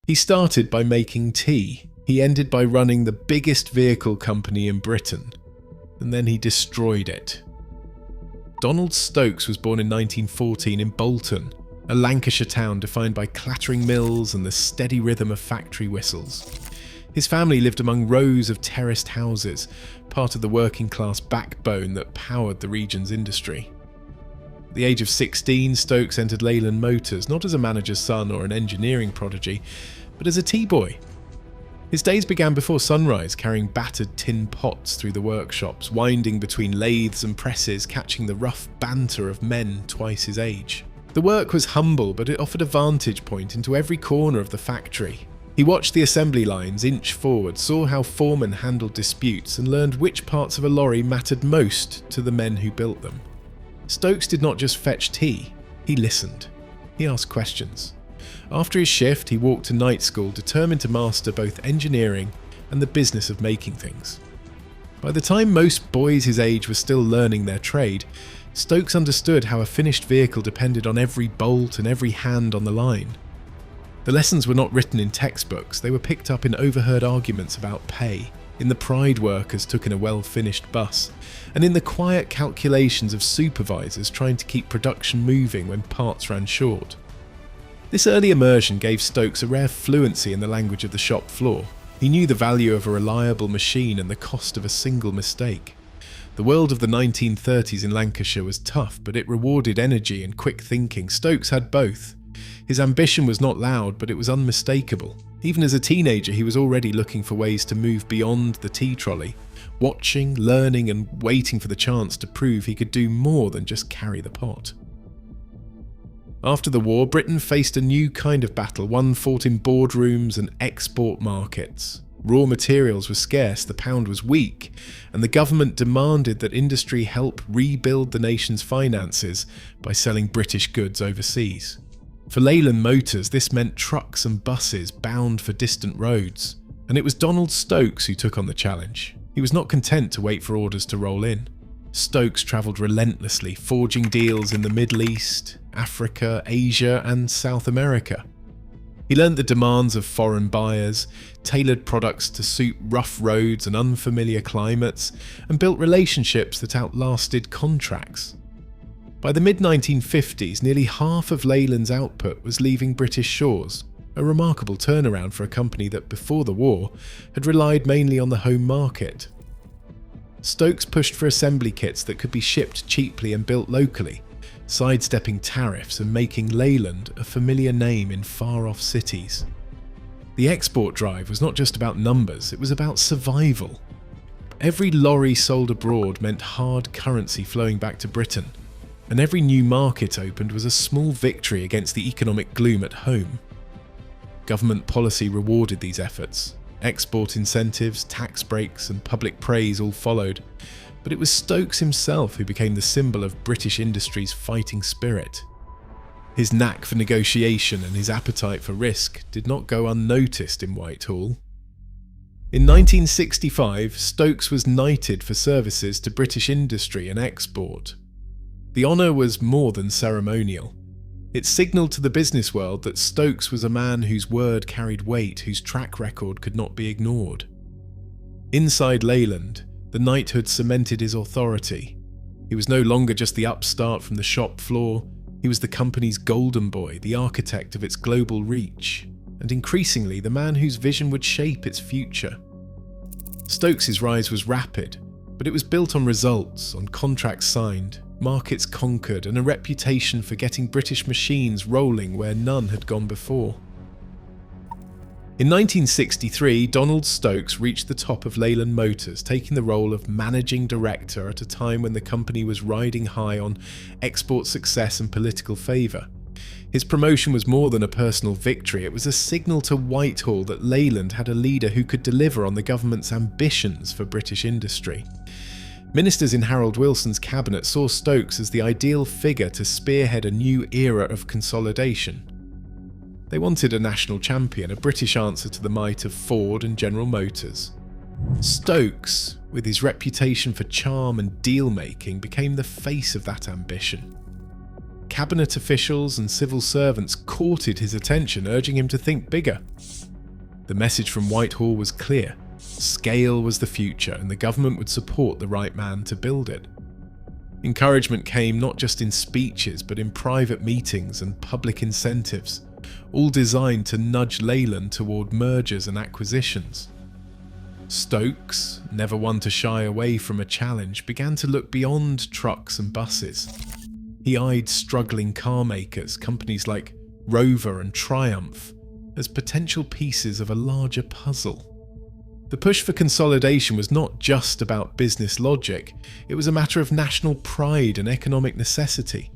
He started by making tea. He ended by running the biggest vehicle company in Britain. And then he destroyed it. Donald Stokes was born in 1914 in Bolton, a Lancashire town defined by clattering mills and the steady rhythm of factory whistles. His family lived among rows of terraced houses, part of the working class backbone that powered the region's industry. At the age of 16, Stokes entered Leyland Motors, not as a manager's son or an engineering prodigy, but as a tea boy. His days began before sunrise, carrying battered tin pots through the workshops, winding between lathes and presses, catching the rough banter of men twice his age. The work was humble, but it offered a vantage point into every corner of the factory. He watched the assembly lines inch forward, saw how foremen handled disputes, and learned which parts of a lorry mattered most to the men who built them. Stokes did not just fetch tea, he listened. He asked questions. After his shift, he walked to night school, determined to master both engineering and the business of making things. By the time most boys his age were still learning their trade, Stokes understood how a finished vehicle depended on every bolt and every hand on the line. The lessons were not written in textbooks, they were picked up in overheard arguments about pay, in the pride workers took in a well-finished bus, and in the quiet calculations of supervisors trying to keep production moving when parts ran short. This early immersion gave Stokes a rare fluency in the language of the shop floor. He knew the value of a reliable machine and the cost of a single mistake. The world of the 1930s in Lancashire was tough, but it rewarded energy and quick thinking. Stokes had both. His ambition was not loud, but it was unmistakable. Even as a teenager, he was already looking for ways to move beyond the tea trolley, watching, learning, and waiting for the chance to prove he could do more than just carry the pot. After the war, Britain faced a new kind of battle, one fought in boardrooms and export markets. Raw materials were scarce, the pound was weak, and the government demanded that industry help rebuild the nation's finances by selling British goods overseas. For Leyland Motors, this meant trucks and buses bound for distant roads, and it was Donald Stokes who took on the challenge. He was not content to wait for orders to roll in. Stokes travelled relentlessly, forging deals in the Middle East, Africa, Asia, and South America. He learned the demands of foreign buyers, tailored products to suit rough roads and unfamiliar climates, and built relationships that outlasted contracts. By the mid-1950s, nearly half of Leyland's output was leaving British shores, a remarkable turnaround for a company that before the war had relied mainly on the home market. Stokes pushed for assembly kits that could be shipped cheaply and built locally, sidestepping tariffs and making Leyland a familiar name in far-off cities. The export drive was not just about numbers, it was about survival. Every lorry sold abroad meant hard currency flowing back to Britain, and every new market opened was a small victory against the economic gloom at home. Government policy rewarded these efforts. Export incentives, tax breaks, and public praise all followed, but it was Stokes himself who became the symbol of British industry's fighting spirit. His knack for negotiation and his appetite for risk did not go unnoticed in Whitehall. In 1965, Stokes was knighted for services to British industry and export. The honour was more than ceremonial. It signalled to the business world that Stokes was a man whose word carried weight, whose track record could not be ignored. Inside Leyland, the knighthood cemented his authority. He was no longer just the upstart from the shop floor, he was the company's golden boy, the architect of its global reach, and increasingly the man whose vision would shape its future. Stokes's rise was rapid, but it was built on results, on contracts signed, markets conquered, and a reputation for getting British machines rolling where none had gone before. In 1963, Donald Stokes reached the top of Leyland Motors, taking the role of managing director at a time when the company was riding high on export success and political favour. His promotion was more than a personal victory, it was a signal to Whitehall that Leyland had a leader who could deliver on the government's ambitions for British industry. Ministers in Harold Wilson's cabinet saw Stokes as the ideal figure to spearhead a new era of consolidation. They wanted a national champion, a British answer to the might of Ford and General Motors. Stokes, with his reputation for charm and deal-making, became the face of that ambition. Cabinet officials and civil servants courted his attention, urging him to think bigger. The message from Whitehall was clear. Scale was the future, and the government would support the right man to build it. Encouragement came not just in speeches, but in private meetings and public incentives, all designed to nudge Leyland toward mergers and acquisitions. Stokes, never one to shy away from a challenge, began to look beyond trucks and buses. He eyed struggling car makers, companies like Rover and Triumph, as potential pieces of a larger puzzle. The push for consolidation was not just about business logic, it was a matter of national pride and economic necessity.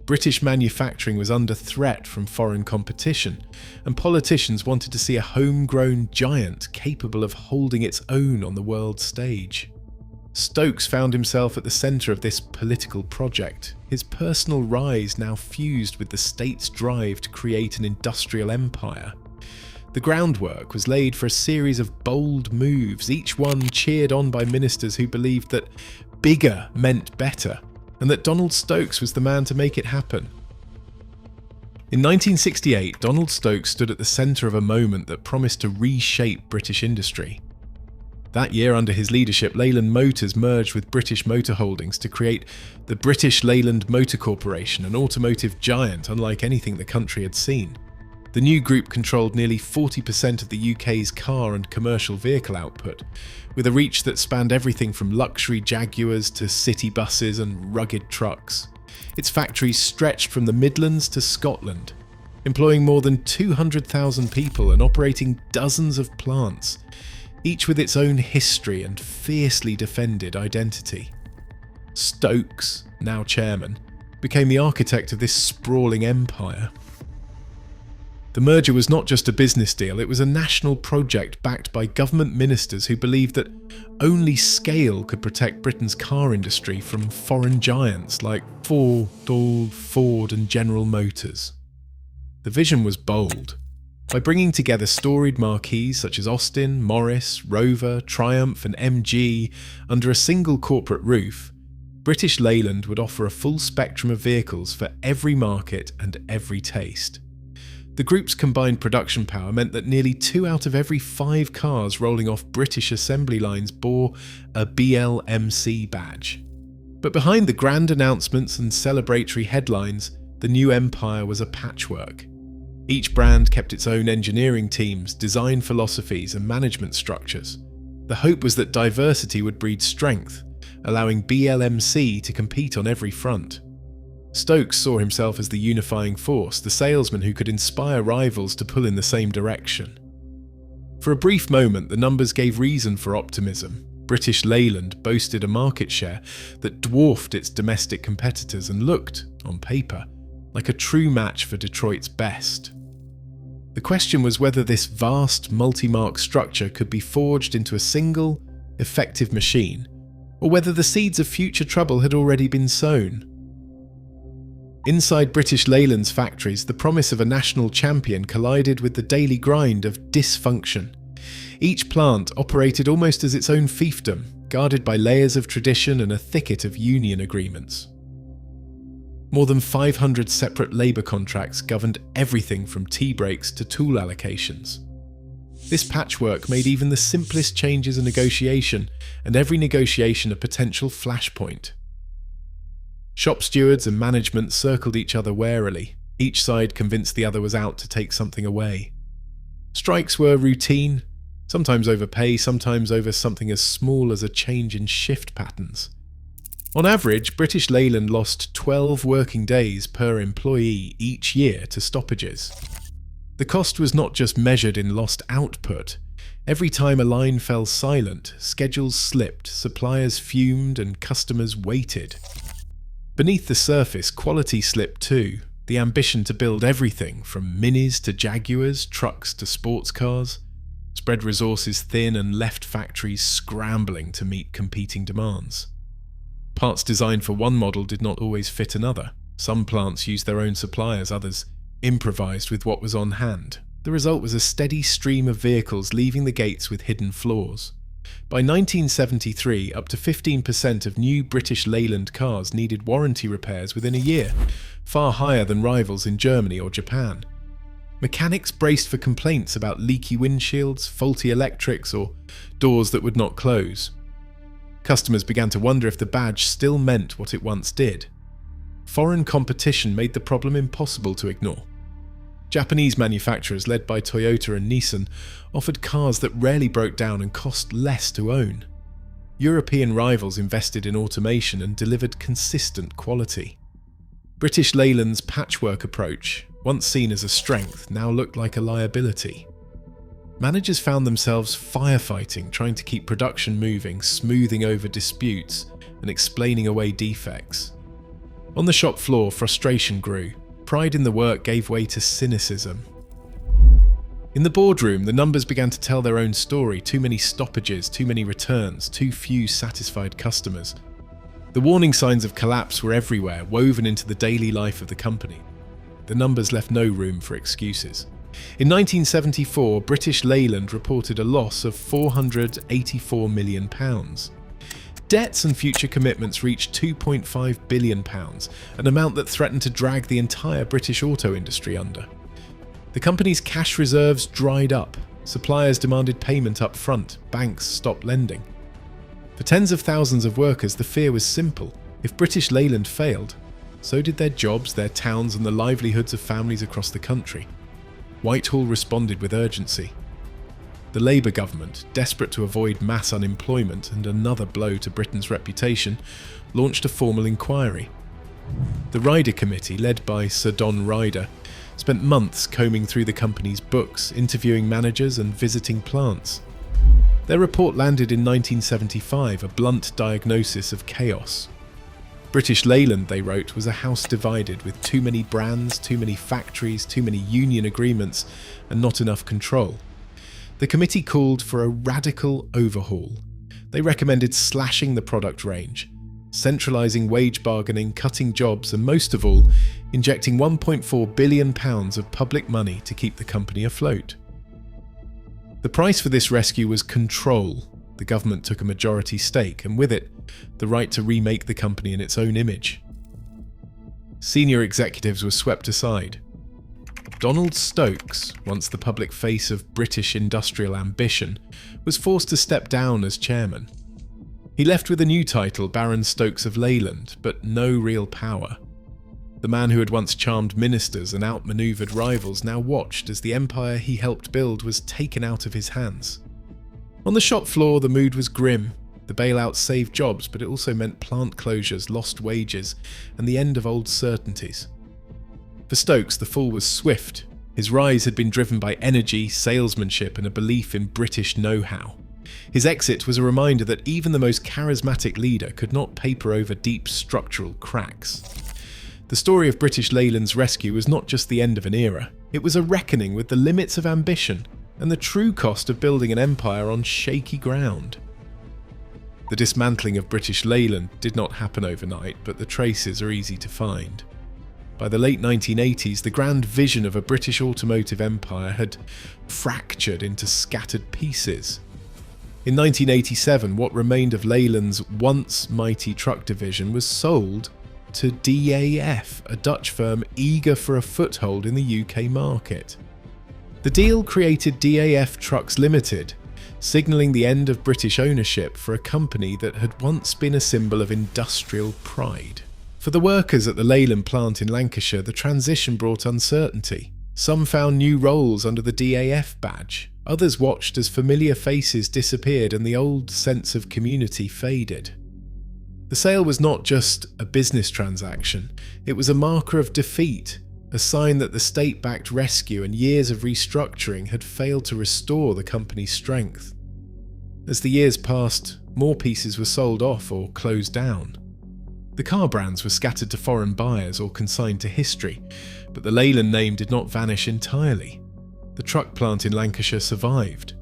British manufacturing was under threat from foreign competition, and politicians wanted to see a homegrown giant capable of holding its own on the world stage. Stokes found himself at the centre of this political project, his personal rise now fused with the state's drive to create an industrial empire. The groundwork was laid for a series of bold moves, each one cheered on by ministers who believed that bigger meant better, and that Donald Stokes was the man to make it happen. In 1968, Donald Stokes stood at the centre of a moment that promised to reshape British industry. That year, under his leadership, Leyland Motors merged with British Motor Holdings to create the British Leyland Motor Corporation, an automotive giant unlike anything the country had seen. The new group controlled nearly 40% of the UK's car and commercial vehicle output, with a reach that spanned everything from luxury Jaguars to city buses and rugged trucks. Its factories stretched from the Midlands to Scotland, employing more than 200,000 people and operating dozens of plants, each with its own history and fiercely defended identity. Stokes, now chairman, became the architect of this sprawling empire. The merger was not just a business deal, it was a national project backed by government ministers who believed that only scale could protect Britain's car industry from foreign giants like Ford and General Motors. The vision was bold. By bringing together storied marques such as Austin, Morris, Rover, Triumph and MG under a single corporate roof, British Leyland would offer a full spectrum of vehicles for every market and every taste. The group's combined production power meant that nearly 2 out of every 5 cars rolling off British assembly lines bore a BLMC badge. But behind the grand announcements and celebratory headlines, the new empire was a patchwork. Each brand kept its own engineering teams, design philosophies and management structures. The hope was that diversity would breed strength, allowing BLMC to compete on every front. Stokes saw himself as the unifying force, the salesman who could inspire rivals to pull in the same direction. For a brief moment, the numbers gave reason for optimism. British Leyland boasted a market share that dwarfed its domestic competitors and looked, on paper, like a true match for Detroit's best. The question was whether this vast multi-mark structure could be forged into a single, effective machine, or whether the seeds of future trouble had already been sown. Inside British Leyland's factories, the promise of a national champion collided with the daily grind of dysfunction. Each plant operated almost as its own fiefdom, guarded by layers of tradition and a thicket of union agreements. More than 500 separate labour contracts governed everything from tea breaks to tool allocations. This patchwork made even the simplest changes a negotiation, and every negotiation a potential flashpoint. Shop stewards and management circled each other warily, each side convinced the other was out to take something away. Strikes were routine, sometimes over pay, sometimes over something as small as a change in shift patterns. On average, British Leyland lost 12 working days per employee each year to stoppages. The cost was not just measured in lost output. Every time a line fell silent, schedules slipped, suppliers fumed and customers waited. Beneath the surface, quality slipped too. The ambition to build everything from minis to Jaguars, trucks to sports cars, spread resources thin and left factories scrambling to meet competing demands. Parts designed for one model did not always fit another. Some plants used their own suppliers, others improvised with what was on hand. The result was a steady stream of vehicles leaving the gates with hidden flaws. By 1973, up to 15% of new British Leyland cars needed warranty repairs within a year, far higher than rivals in Germany or Japan. Mechanics braced for complaints about leaky windshields, faulty electrics, or doors that would not close. Customers began to wonder if the badge still meant what it once did. Foreign competition made the problem impossible to ignore. Japanese manufacturers, led by Toyota and Nissan, offered cars that rarely broke down and cost less to own. European rivals invested in automation and delivered consistent quality. British Leyland's patchwork approach, once seen as a strength, now looked like a liability. Managers found themselves firefighting, trying to keep production moving, smoothing over disputes, and explaining away defects. On the shop floor, frustration grew. Pride in the work gave way to cynicism. In the boardroom, the numbers began to tell their own story. Too many stoppages, too many returns, too few satisfied customers. The warning signs of collapse were everywhere, woven into the daily life of the company. The numbers left no room for excuses. In 1974, British Leyland reported a loss of £484 million. Debts and future commitments reached £2.5 billion, an amount that threatened to drag the entire British auto industry under. The company's cash reserves dried up, suppliers demanded payment up front, banks stopped lending. For tens of thousands of workers, the fear was simple. If British Leyland failed, so did their jobs, their towns, and the livelihoods of families across the country. Whitehall responded with urgency. The Labour government, desperate to avoid mass unemployment and another blow to Britain's reputation, launched a formal inquiry. The Ryder Committee, led by Sir Don Ryder, spent months combing through the company's books, interviewing managers and visiting plants. Their report landed in 1975, a blunt diagnosis of chaos. British Leyland, they wrote, was a house divided with too many brands, too many factories, too many union agreements, and not enough control. The committee called for a radical overhaul. They recommended slashing the product range, centralising wage bargaining, cutting jobs, and most of all, injecting £1.4 billion of public money to keep the company afloat. The price for this rescue was control. The government took a majority stake, and with it, the right to remake the company in its own image. Senior executives were swept aside. Donald Stokes, once the public face of British industrial ambition, was forced to step down as chairman. He left with a new title, Baron Stokes of Leyland, but no real power. The man who had once charmed ministers and outmaneuvered rivals now watched as the empire he helped build was taken out of his hands. On the shop floor, the mood was grim. The bailout saved jobs, but it also meant plant closures, lost wages, and the end of old certainties. For Stokes, the fall was swift. His rise had been driven by energy, salesmanship, and a belief in British know-how. His exit was a reminder that even the most charismatic leader could not paper over deep structural cracks. The story of British Leyland's rescue was not just the end of an era. It was a reckoning with the limits of ambition and the true cost of building an empire on shaky ground. The dismantling of British Leyland did not happen overnight, but the traces are easy to find. By the late 1980s, the grand vision of a British automotive empire had fractured into scattered pieces. In 1987, what remained of Leyland's once mighty truck division was sold to DAF, a Dutch firm eager for a foothold in the UK market. The deal created DAF Trucks Limited, signalling the end of British ownership for a company that had once been a symbol of industrial pride. For the workers at the Leyland plant in Lancashire, the transition brought uncertainty. Some found new roles under the DAF badge. Others watched as familiar faces disappeared and the old sense of community faded. The sale was not just a business transaction. It was a marker of defeat, a sign that the state-backed rescue and years of restructuring had failed to restore the company's strength. As the years passed, more pieces were sold off or closed down. The car brands were scattered to foreign buyers or consigned to history, but the Leyland name did not vanish entirely. The truck plant in Lancashire survived,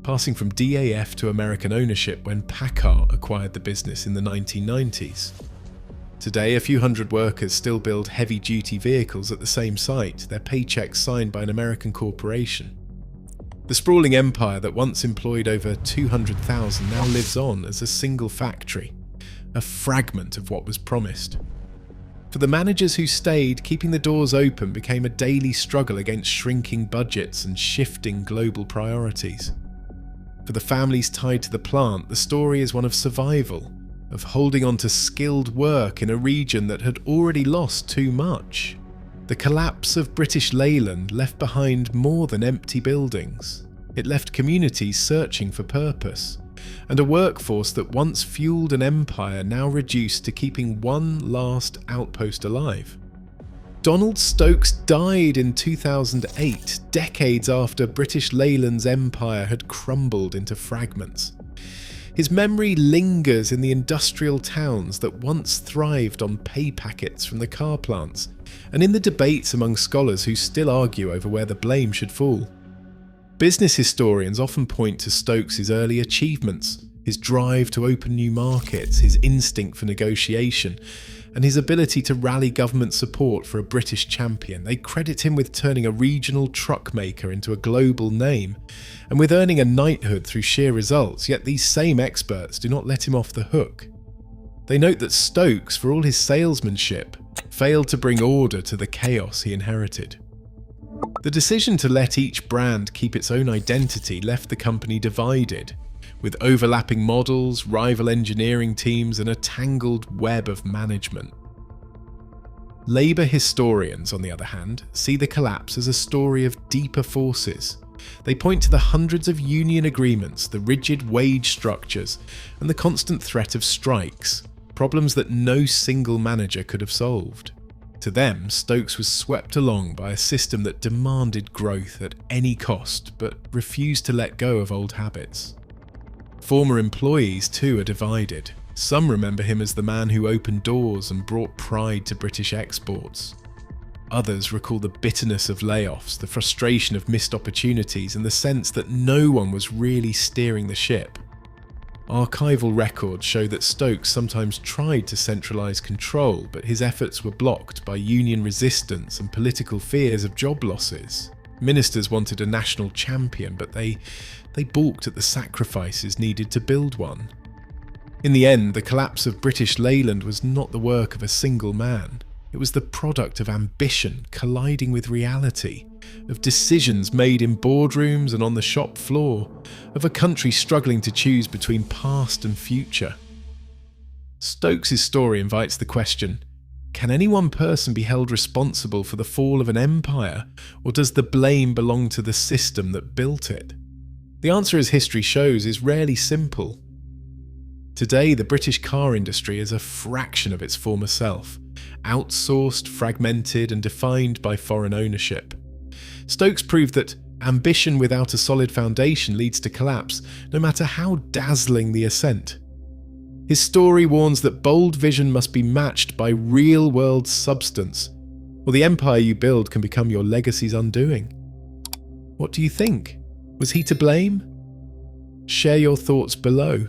passing from DAF to American ownership when PACCAR acquired the business in the 1990s. Today, a few hundred workers still build heavy-duty vehicles at the same site, their paychecks signed by an American corporation. The sprawling empire that once employed over 200,000 now lives on as a single factory, a fragment of what was promised. For the managers who stayed, keeping the doors open became a daily struggle against shrinking budgets and shifting global priorities. For the families tied to the plant, the story is one of survival, of holding on to skilled work in a region that had already lost too much. The collapse of British Leyland left behind more than empty buildings. It left communities searching for purpose, and a workforce that once fueled an empire now reduced to keeping one last outpost alive. Donald Stokes died in 2008, decades after British Leyland's empire had crumbled into fragments. His memory lingers in the industrial towns that once thrived on pay packets from the car plants, and in the debates among scholars who still argue over where the blame should fall. Business historians often point to Stokes' early achievements, his drive to open new markets, his instinct for negotiation, and his ability to rally government support for a British champion. They credit him with turning a regional truck maker into a global name, and with earning a knighthood through sheer results, yet these same experts do not let him off the hook. They note that Stokes, for all his salesmanship, failed to bring order to the chaos he inherited. The decision to let each brand keep its own identity left the company divided, with overlapping models, rival engineering teams, and a tangled web of management. Labour historians, on the other hand, see the collapse as a story of deeper forces. They point to the hundreds of union agreements, the rigid wage structures, and the constant threat of strikes, problems that no single manager could have solved. To them, Stokes was swept along by a system that demanded growth at any cost, but refused to let go of old habits. Former employees too are divided. Some remember him as the man who opened doors and brought pride to British exports. Others recall the bitterness of layoffs, the frustration of missed opportunities, and the sense that no one was really steering the ship. Archival records show that Stokes sometimes tried to centralise control, but his efforts were blocked by union resistance and political fears of job losses. Ministers wanted a national champion, but they balked at the sacrifices needed to build one. In the end, the collapse of British Leyland was not the work of a single man. It was the product of ambition colliding with reality, of decisions made in boardrooms and on the shop floor, of a country struggling to choose between past and future. Stokes' story invites the question, can any one person be held responsible for the fall of an empire, or does the blame belong to the system that built it? The answer, as history shows, is rarely simple. Today, the British car industry is a fraction of its former self, outsourced, fragmented, and defined by foreign ownership. Stokes proved that ambition without a solid foundation leads to collapse, no matter how dazzling the ascent. His story warns that bold vision must be matched by real-world substance, or the empire you build can become your legacy's undoing. What do you think? Was he to blame? Share your thoughts below.